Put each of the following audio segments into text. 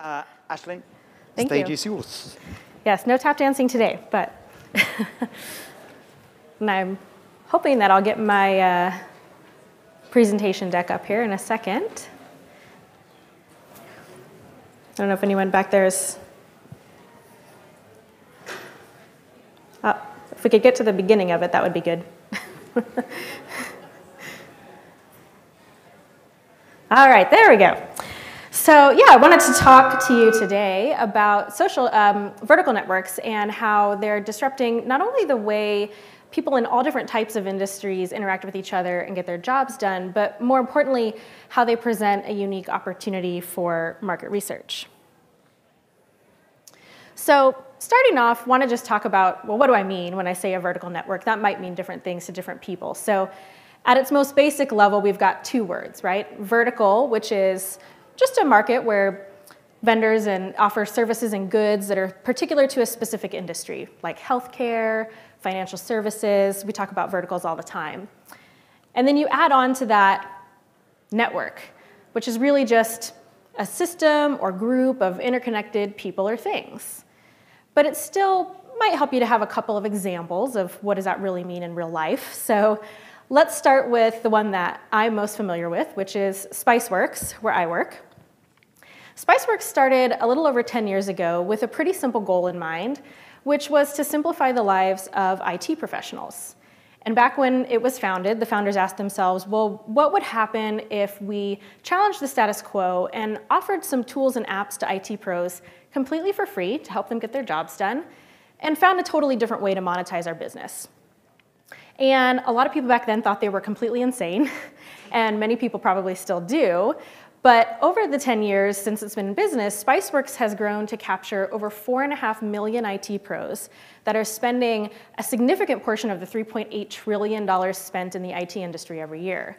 Ashlyn, Thank stage you. is yours. Yes, no tap dancing today, but and I'm hoping that I'll get my presentation deck up here in a second. I don't know if anyone back there is... if we could get to the beginning of it, that would be good. All right, there we go. So yeah, I wanted to talk to you today about social vertical networks and how they're disrupting not only the way people in all different types of industries interact with each other and get their jobs done, but more importantly, how they present a unique opportunity for market research. So starting off, I want to just talk about, well, what do I mean when I say a vertical network? That might mean different things to different people. So at its most basic level, we've got two words, right? Vertical, which is just a market where vendors offer services and goods that are particular to a specific industry, like healthcare, financial services. We talk about verticals all the time. And then you add on to that network, which is really just a system or group of interconnected people or things. But it still might help you to have a couple of examples of what does that really mean in real life. So let's start with the one that I'm most familiar with, which is Spiceworks, where I work. Spiceworks started a little over 10 years ago with a pretty simple goal in mind, which was to simplify the lives of IT professionals. And back when it was founded, the founders asked themselves, well, what would happen if we challenged the status quo and offered some tools and apps to IT pros completely for free to help them get their jobs done, and found a totally different way to monetize our business? And a lot of people back then thought they were completely insane, and many people probably still do. But over the 10 years since it's been in business, Spiceworks has grown to capture over 4.5 million IT pros that are spending a significant portion of the $3.8 trillion spent in the IT industry every year.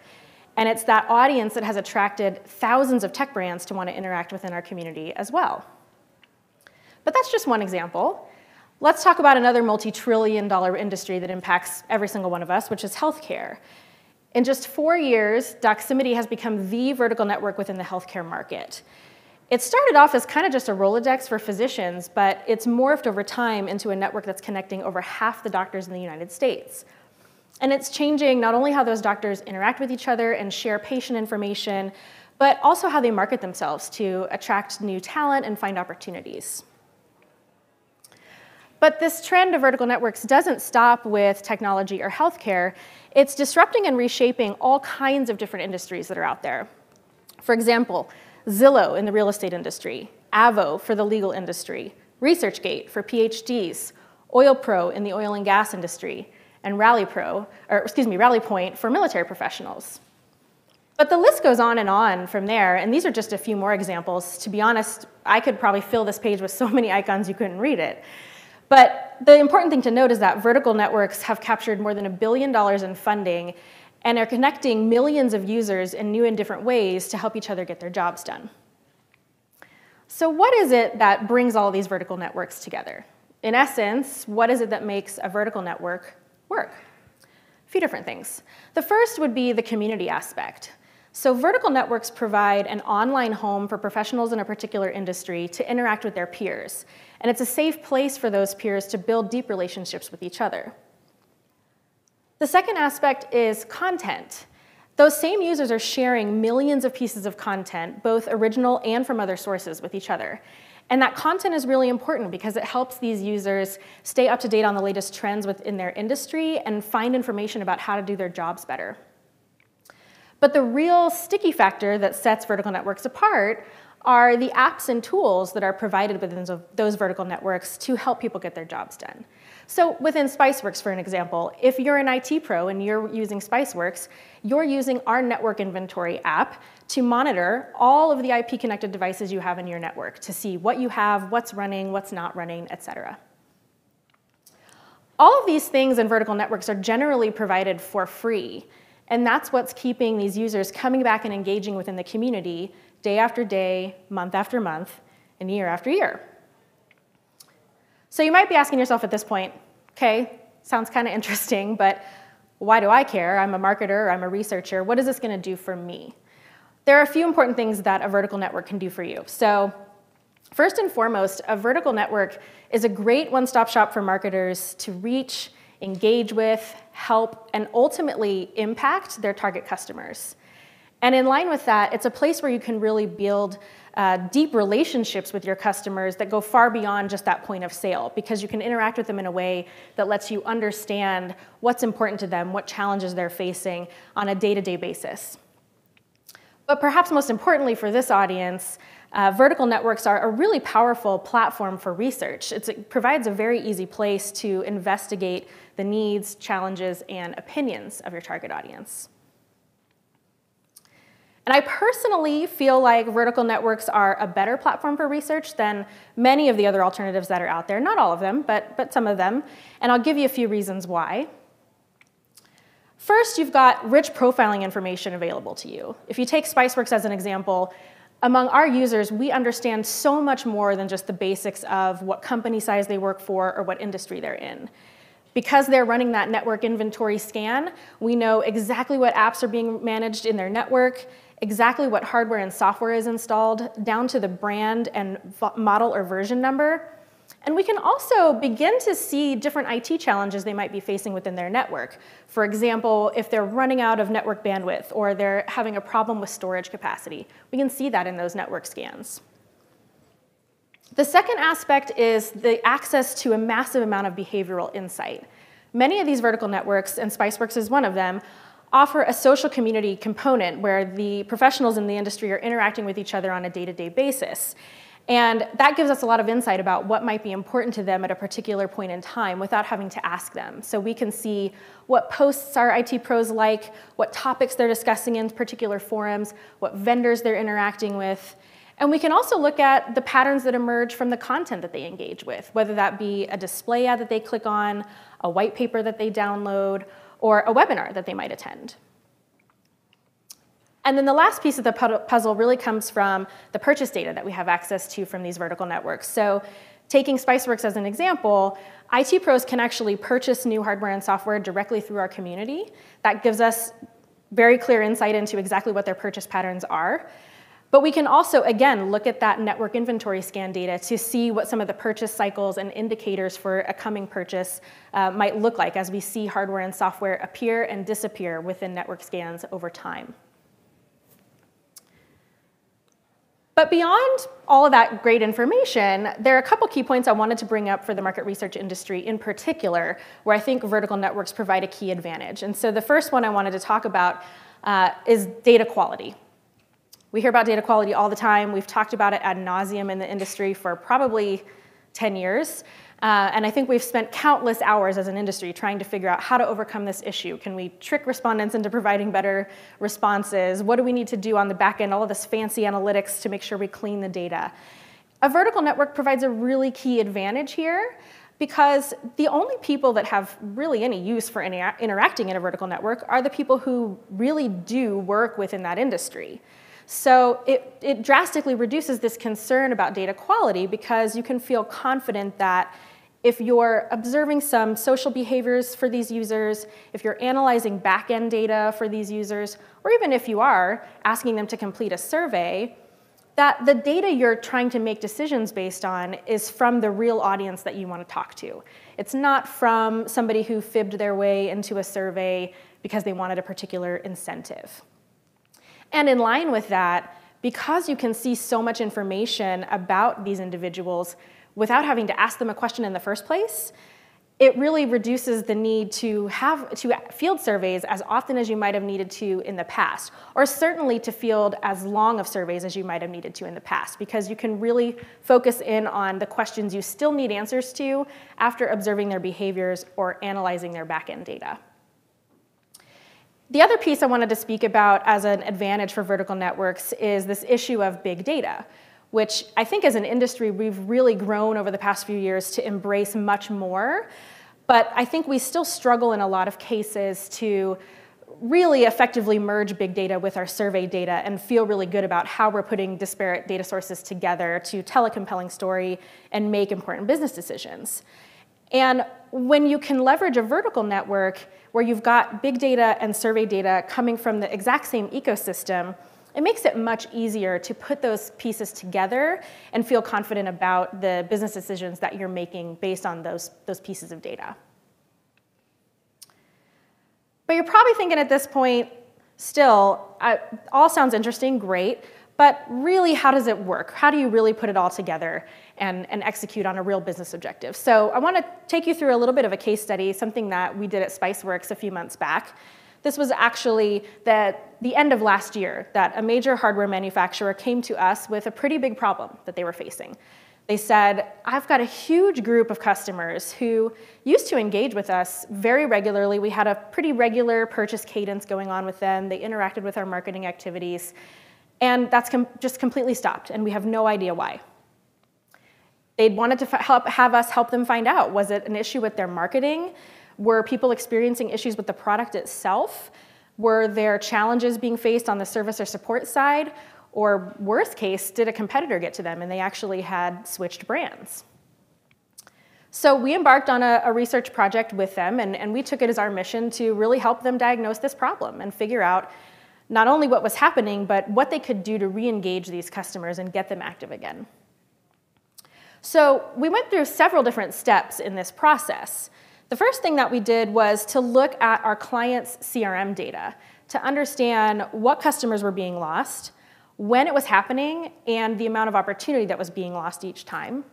And it's that audience that has attracted thousands of tech brands to want to interact within our community as well. But that's just one example. Let's talk about another multi-trillion-dollar industry that impacts every single one of us, which is healthcare. In just 4 years, Doximity has become the vertical network within the healthcare market. It started off as kind of just a Rolodex for physicians, but it's morphed over time into a network that's connecting over half the doctors in the United States. And it's changing not only how those doctors interact with each other and share patient information, but also how they market themselves to attract new talent and find opportunities. But this trend of vertical networks doesn't stop with technology or healthcare. It's disrupting and reshaping all kinds of different industries that are out there. For example, Zillow in the real estate industry, Avo for the legal industry, ResearchGate for PhDs, OilPro in the oil and gas industry, and RallyPoint for military professionals. But the list goes on from there, and these are just a few more examples. To be honest, I could probably fill this page with so many icons you couldn't read it. But the important thing to note is that vertical networks have captured more than $1 billion in funding and are connecting millions of users in new and different ways to help each other get their jobs done. So what is it that brings all these vertical networks together? In essence, what is it that makes a vertical network work? A few different things. The first would be the community aspect. So vertical networks provide an online home for professionals in a particular industry to interact with their peers. And it's a safe place for those peers to build deep relationships with each other. The second aspect is content. Those same users are sharing millions of pieces of content, both original and from other sources, with each other. And that content is really important because it helps these users stay up to date on the latest trends within their industry and find information about how to do their jobs better. But the real sticky factor that sets vertical networks apart are the apps and tools that are provided within those vertical networks to help people get their jobs done. So within Spiceworks, for an example, if you're an IT pro and you're using Spiceworks, you're using our network inventory app to monitor all of the IP-connected devices you have in your network to see what you have, what's running, what's not running, etc. All of these things in vertical networks are generally provided for free. And that's what's keeping these users coming back and engaging within the community day after day, month after month, and year after year. So you might be asking yourself at this point, okay, sounds kind of interesting, but why do I care? I'm a marketer, I'm a researcher. What is this going to do for me? There are a few important things that a vertical network can do for you. So First and foremost, a vertical network is a great one-stop shop for marketers to reach, engage with, help, and ultimately impact their target customers. And in line with that, it's a place where you can really build deep relationships with your customers that go far beyond just that point of sale, because you can interact with them in a way that lets you understand what's important to them, what challenges they're facing on a day-to-day basis. But perhaps most importantly for this audience, vertical networks are a really powerful platform for research. It provides a very easy place to investigate the needs, challenges, and opinions of your target audience. And I personally feel like vertical networks are a better platform for research than many of the other alternatives that are out there. Not all of them, but some of them. And I'll give you a few reasons why. First, you've got rich profiling information available to you. If you take Spiceworks as an example, among our users, we understand so much more than just the basics of what company size they work for or what industry they're in. Because they're running that network inventory scan, we know exactly what apps are being managed in their network, exactly what hardware and software is installed, down to the brand and model or version number. And we can also begin to see different IT challenges they might be facing within their network. For example, if they're running out of network bandwidth or they're having a problem with storage capacity, we can see that in those network scans. The second aspect is the access to a massive amount of behavioral insight. Many of these vertical networks, and Spiceworks is one of them, offer a social community component where the professionals in the industry are interacting with each other on a day-to-day basis. And that gives us a lot of insight about what might be important to them at a particular point in time without having to ask them. So we can see what posts our IT pros like, what topics they're discussing in particular forums, what vendors they're interacting with. And we can also look at the patterns that emerge from the content that they engage with, whether that be a display ad that they click on, a white paper that they download, or a webinar that they might attend. And then the last piece of the puzzle really comes from the purchase data that we have access to from these vertical networks. So taking Spiceworks as an example, IT pros can actually purchase new hardware and software directly through our community. That gives us very clear insight into exactly what their purchase patterns are. But we can also, again, look at that network inventory scan data to see what some of the purchase cycles and indicators for a coming purchase might look like as we see hardware and software appear and disappear within network scans over time. But beyond all of that great information, there are a couple key points I wanted to bring up for the market research industry in particular, where I think vertical networks provide a key advantage. And so the first one I wanted to talk about is data quality. We hear about data quality all the time. We've talked about it ad nauseum in the industry for probably 10 years. And I think we've spent countless hours as an industry trying to figure out how to overcome this issue. Can we trick respondents into providing better responses? What do we need to do on the back end? All of this fancy analytics to make sure we clean the data. A vertical network provides a really key advantage here because the only people that have really any use for interacting in a vertical network are the people who really do work within that industry. So it drastically reduces this concern about data quality because you can feel confident that if you're observing some social behaviors for these users, if you're analyzing back-end data for these users, or even if you are asking them to complete a survey, that the data you're trying to make decisions based on is from the real audience that you want to talk to. It's not from somebody who fibbed their way into a survey because they wanted a particular incentive. And in line with that, because you can see so much information about these individuals without having to ask them a question in the first place, it really reduces the need to field surveys as often as you might have needed to in the past, or certainly to field as long of surveys as you might have needed to in the past, because you can really focus in on the questions you still need answers to after observing their behaviors or analyzing their back-end data. The other piece I wanted to speak about as an advantage for vertical networks is this issue of big data, which I think as an industry we've really grown over the past few years to embrace much more. But I think we still struggle in a lot of cases to really effectively merge big data with our survey data and feel really good about how we're putting disparate data sources together to tell a compelling story and make important business decisions. And when you can leverage a vertical network where you've got big data and survey data coming from the exact same ecosystem, it makes it much easier to put those pieces together and feel confident about the business decisions that you're making based on those pieces of data. But you're probably thinking at this point, still, all sounds interesting, great, but really, how does it work? How do you really put it all together and execute on a real business objective? So I want to take you through a little bit of a case study, something that we did at Spiceworks a few months back. This was actually the end of last year that a major hardware manufacturer came to us with a pretty big problem that they were facing. They said, I've got a huge group of customers who used to engage with us very regularly. We had a pretty regular purchase cadence going on with them. They interacted with our marketing activities. And that's just completely stopped, and we have no idea why. They'd wanted to have us help them find out, was it an issue with their marketing? Were people experiencing issues with the product itself? Were there challenges being faced on the service or support side? Or worst case, did a competitor get to them and they actually had switched brands? So we embarked on a research project with them, and we took it as our mission to really help them diagnose this problem and figure out not only what was happening, but what they could do to re-engage these customers and get them active again. So we went through several different steps in this process. The first thing that we did was to look at our clients' CRM data to understand what customers were being lost, when it was happening, and the amount of opportunity that was being lost each time.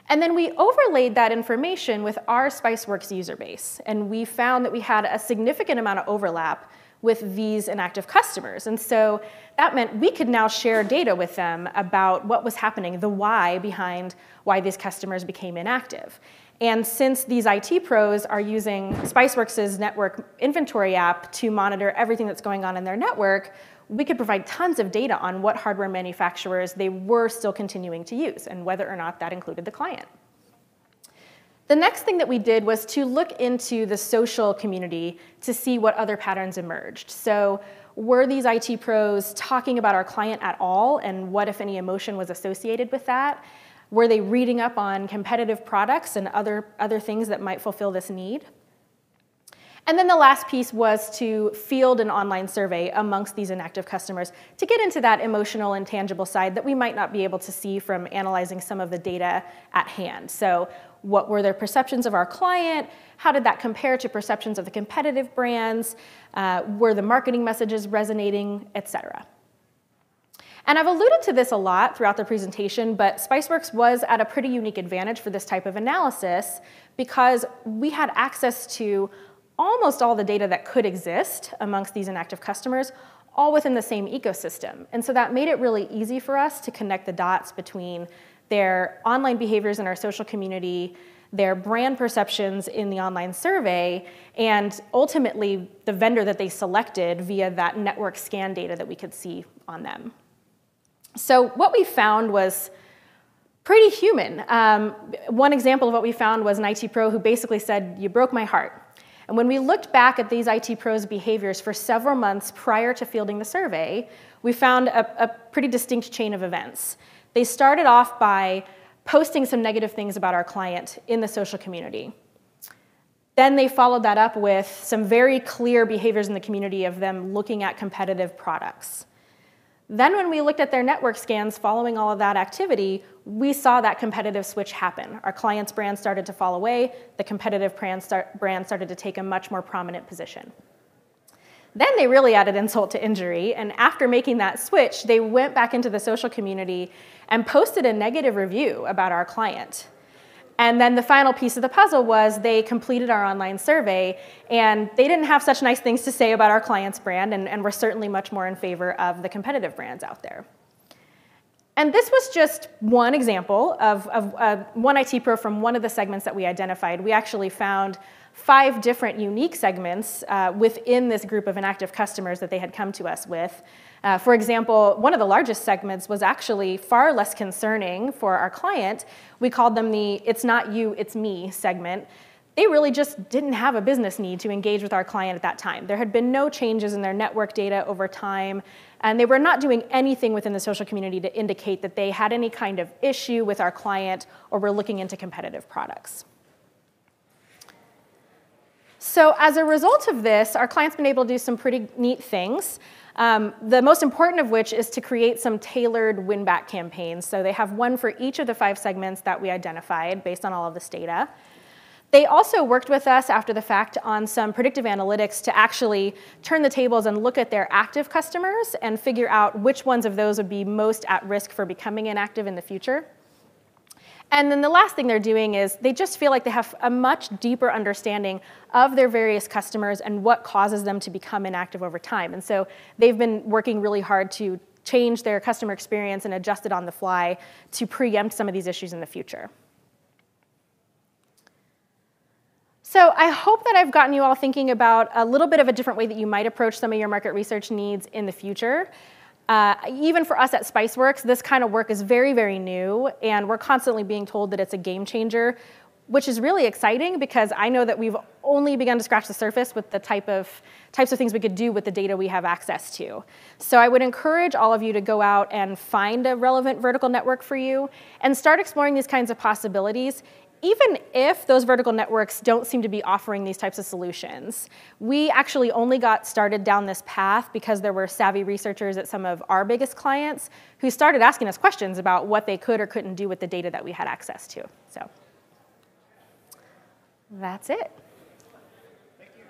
And then we overlaid that information with our Spiceworks user base, and we found that we had a significant amount of overlap with these inactive customers. And so that meant we could now share data with them about what was happening, the why behind why these customers became inactive. And since these IT pros are using Spiceworks' network inventory app to monitor everything that's going on in their network, we could provide tons of data on what hardware manufacturers they were still continuing to use and whether or not that included the client. The next thing that we did was to look into the social community to see what other patterns emerged. So were these IT pros talking about our client at all, and what, if any, emotion was associated with that? Were they reading up on competitive products and other things that might fulfill this need? And then the last piece was to field an online survey amongst these inactive customers to get into that emotional and tangible side that we might not be able to see from analyzing some of the data at hand. So what were their perceptions of our client? How did that compare to perceptions of the competitive brands? Were the marketing messages resonating, et cetera? And I've alluded to this a lot throughout the presentation, but Spiceworks was at a pretty unique advantage for this type of analysis because we had access to almost all the data that could exist amongst these inactive customers, all within the same ecosystem. And so that made it really easy for us to connect the dots between their online behaviors in our social community, their brand perceptions in the online survey, and ultimately the vendor that they selected via that network scan data that we could see on them. So what we found was pretty human. One example of what we found was an IT pro who basically said, "You broke my heart." And when we looked back at these IT pros' behaviors for several months prior to fielding the survey, we found a pretty distinct chain of events. They started off by posting some negative things about our client in the social community. Then they followed that up with some very clear behaviors in the community of them looking at competitive products. Then when we looked at their network scans following all of that activity, we saw that competitive switch happen. Our client's brand started to fall away. The competitive brand started to take a much more prominent position. Then they really added insult to injury, and after making that switch, they went back into the social community and posted a negative review about our client. And then the final piece of the puzzle was they completed our online survey, and they didn't have such nice things to say about our client's brand, and were certainly much more in favor of the competitive brands out there. And this was just one example of one IT pro from one of the segments that we identified. We actually found 5 different unique segments within this group of inactive customers that they had come to us with. For example, one of the largest segments was actually far less concerning for our client. We called them the "it's not you, it's me" segment. They really just didn't have a business need to engage with our client at that time. There had been no changes in their network data over time, and they were not doing anything within the social community to indicate that they had any kind of issue with our client or were looking into competitive products. So as a result of this, our client's been able to do some pretty neat things. The most important of which is to create some tailored win-back campaigns. So they have one for each of the 5 segments that we identified based on all of this data. They also worked with us after the fact on some predictive analytics to actually turn the tables and look at their active customers and figure out which ones of those would be most at risk for becoming inactive in the future. And then the last thing they're doing is they just feel like they have a much deeper understanding of their various customers and what causes them to become inactive over time. And so they've been working really hard to change their customer experience and adjust it on the fly to preempt some of these issues in the future. So I hope that I've gotten you all thinking about a little bit of a different way that you might approach some of your market research needs in the future. Even for us at Spiceworks, this kind of work is very, very new, and we're constantly being told that it's a game changer, which is really exciting because I know that we've only begun to scratch the surface with the types of things we could do with the data we have access to. So I would encourage all of you to go out and find a relevant vertical network for you and start exploring these kinds of possibilities, even if those vertical networks don't seem to be offering these types of solutions. We actually only got started down this path because there were savvy researchers at some of our biggest clients who started asking us questions about what they could or couldn't do with the data that we had access to. So that's it. Thank you.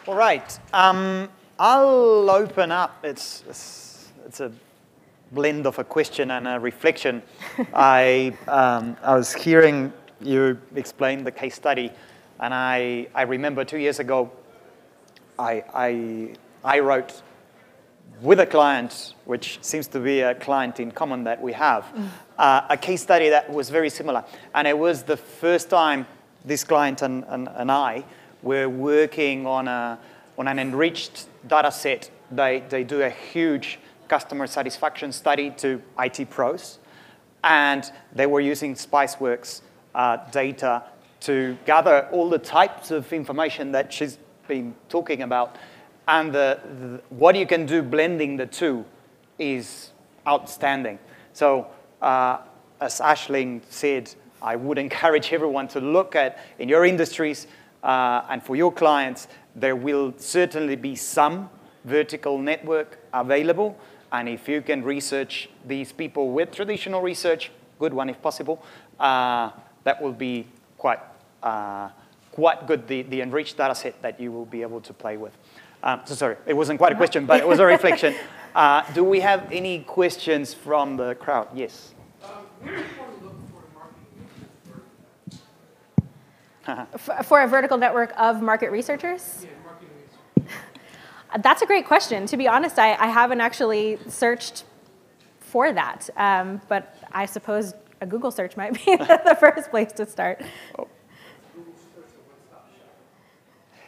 All right. I'll open up. It's a blend of a question and a reflection. I was hearing you explain the case study, and I remember 2 years ago, I wrote with a client, which seems to be a client in common that we have, a case study that was very similar. And it was the first time this client and I were working on an enriched data set. They do a huge customer satisfaction study to IT pros, and they were using Spiceworks data to gather all the types of information that she's been talking about. And what you can do blending the two is outstanding. So as Ashlyn said, I would encourage everyone to look at, in your industries and for your clients, there will certainly be some vertical network available. And if you can research these people with traditional research, good one if possible, that will be quite good, the enriched data set that you will be able to play with. So sorry, it wasn't quite a question, but it was a reflection. Do we have any questions from the crowd? Yes. Where do you want to look for a marketing For a vertical network of market researchers? Yeah, marketing research. That's a great question. To be honest, I haven't actually searched for that, but I suppose a Google search might be the first place to start. Oh.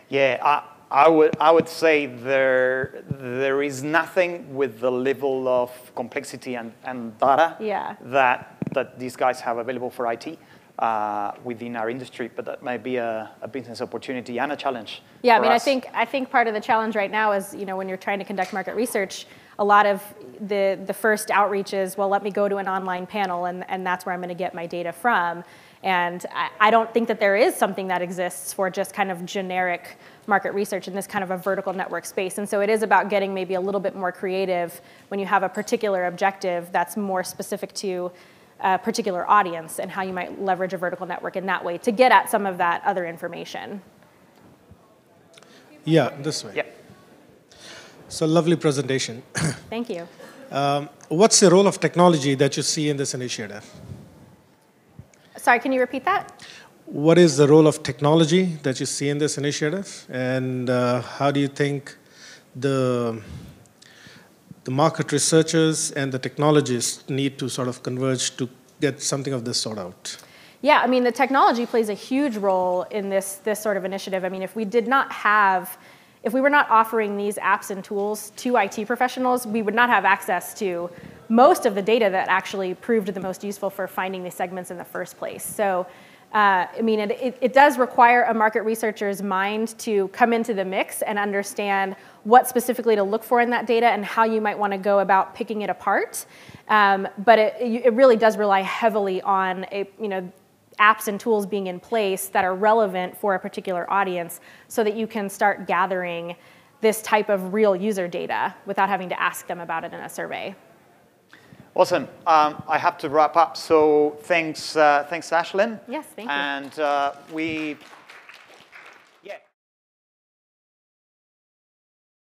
Yeah, I would say there is nothing with the level of complexity and data that these guys have available for IT within our industry, but that may be a business opportunity and a challenge. Yeah, I mean, us. I think part of the challenge right now is, when you're trying to conduct market research, a lot of the first outreach is, well, let me go to an online panel, and that's where I'm going to get my data from. And I don't think that there is something that exists for just kind of generic market research in this kind of a vertical network space. And so it is about getting maybe a little bit more creative when you have a particular objective that's more specific to a particular audience and how you might leverage a vertical network in that way to get at some of that other information. Yeah, this way. Yeah. So lovely presentation. Thank you. What's the role of technology that you see in this initiative? Sorry, can you repeat that? What is the role of technology that you see in this initiative? And how do you think the market researchers and the technologists need to sort of converge to get something of this sort out? Yeah, I mean, the technology plays a huge role in this sort of initiative. I mean, if we were not offering these apps and tools to IT professionals, we would not have access to most of the data that actually proved the most useful for finding these segments in the first place. So, I mean, it does require a market researcher's mind to come into the mix and understand what specifically to look for in that data and how you might want to go about picking it apart. But it really does rely heavily on apps and tools being in place that are relevant for a particular audience so that you can start gathering this type of real user data without having to ask them about it in a survey. Awesome. I have to wrap up, so thanks, Ashlyn. Yes, thank you. And we